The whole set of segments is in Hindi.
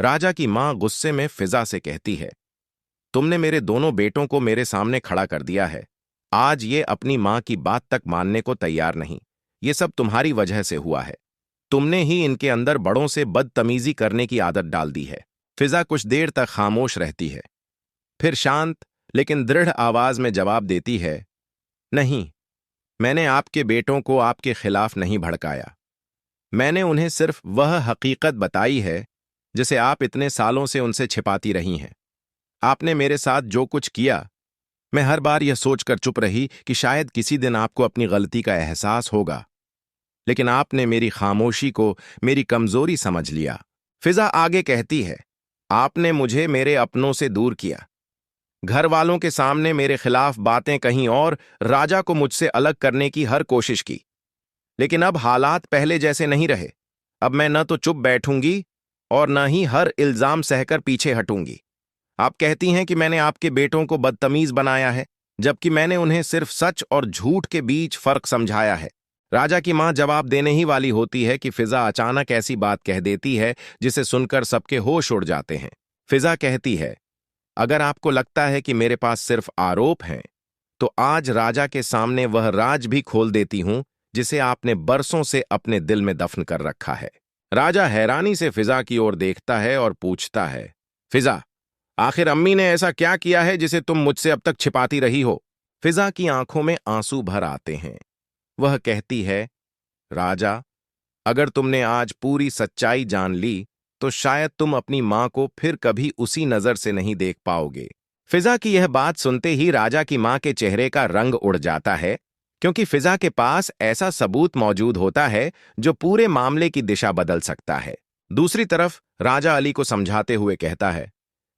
राजा की मां गुस्से में फिजा से कहती है, तुमने मेरे दोनों बेटों को मेरे सामने खड़ा कर दिया है। आज ये अपनी मां की बात तक मानने को तैयार नहीं। ये सब तुम्हारी वजह से हुआ है। तुमने ही इनके अंदर बड़ों से बदतमीजी करने की आदत डाल दी है। फिजा कुछ देर तक खामोश रहती है, फिर शांत लेकिन दृढ़ आवाज में जवाब देती है, नहीं, मैंने आपके बेटों को आपके खिलाफ नहीं भड़काया। मैंने उन्हें सिर्फ वह हकीकत बताई है जिसे आप इतने सालों से उनसे छिपाती रही हैं। आपने मेरे साथ जो कुछ किया, मैं हर बार यह सोचकर चुप रही कि शायद किसी दिन आपको अपनी गलती का एहसास होगा, लेकिन आपने मेरी खामोशी को मेरी कमजोरी समझ लिया। फिजा आगे कहती है, आपने मुझे मेरे अपनों से दूर किया, घर वालों के सामने मेरे खिलाफ बातें कहीं और राजा को मुझसे अलग करने की हर कोशिश की। लेकिन अब हालात पहले जैसे नहीं रहे। अब मैं न तो चुप बैठूंगी और न ही हर इल्जाम सहकर पीछे हटूंगी। आप कहती हैं कि मैंने आपके बेटों को बदतमीज बनाया है, जबकि मैंने उन्हें सिर्फ सच और झूठ के बीच फर्क समझाया है। राजा की मां जवाब देने ही वाली होती है कि फिजा अचानक ऐसी बात कह देती है जिसे सुनकर सबके होश उड़ जाते हैं। फिजा कहती है, अगर आपको लगता है कि मेरे पास सिर्फ आरोप हैं, तो आज राजा के सामने वह राज भी खोल देती हूं जिसे आपने बरसों से अपने दिल में दफन कर रखा है। राजा हैरानी से फिजा की ओर देखता है और पूछता है, फिजा, आखिर अम्मी ने ऐसा क्या किया है जिसे तुम मुझसे अब तक छिपाती रही हो? फिजा की आंखों में आंसू भर आते हैं। वह कहती है, राजा, अगर तुमने आज पूरी सच्चाई जान ली तो शायद तुम अपनी मां को फिर कभी उसी नजर से नहीं देख पाओगे। फिजा की यह बात सुनते ही राजा की मां के चेहरे का रंग उड़ जाता है, क्योंकि फिजा के पास ऐसा सबूत मौजूद होता है जो पूरे मामले की दिशा बदल सकता है। दूसरी तरफ राजा अली को समझाते हुए कहता है,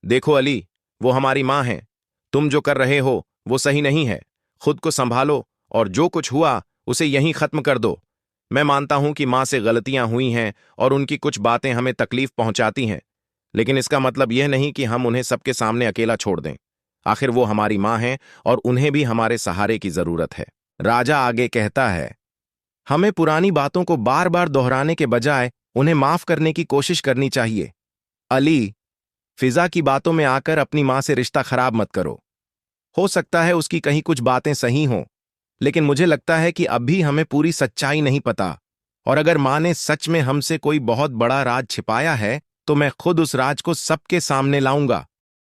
देखो अली, वो हमारी मां है। तुम जो कर रहे हो वो सही नहीं है। खुद को संभालो और जो कुछ हुआ उसे यहीं खत्म कर दो। मैं मानता हूं कि मां से गलतियां हुई हैं और उनकी कुछ बातें हमें तकलीफ पहुंचाती हैं, लेकिन इसका मतलब यह नहीं कि हम उन्हें सबके सामने अकेला छोड़ दें। आखिर वो हमारी मां हैं और उन्हें भी हमारे सहारे की जरूरत है। राजा आगे कहता है, हमें पुरानी बातों को बार बार दोहराने के बजाय उन्हें माफ करने की कोशिश करनी चाहिए। अली, फिजा की बातों में आकर अपनी मां से रिश्ता खराब मत करो। हो सकता है उसकी कहीं कुछ बातें सही हों, लेकिन मुझे लगता है कि अभी हमें पूरी सच्चाई नहीं पता, और अगर मां ने सच में हमसे कोई बहुत बड़ा राज छिपाया है तो मैं खुद उस राज को सबके सामने लाऊंगा।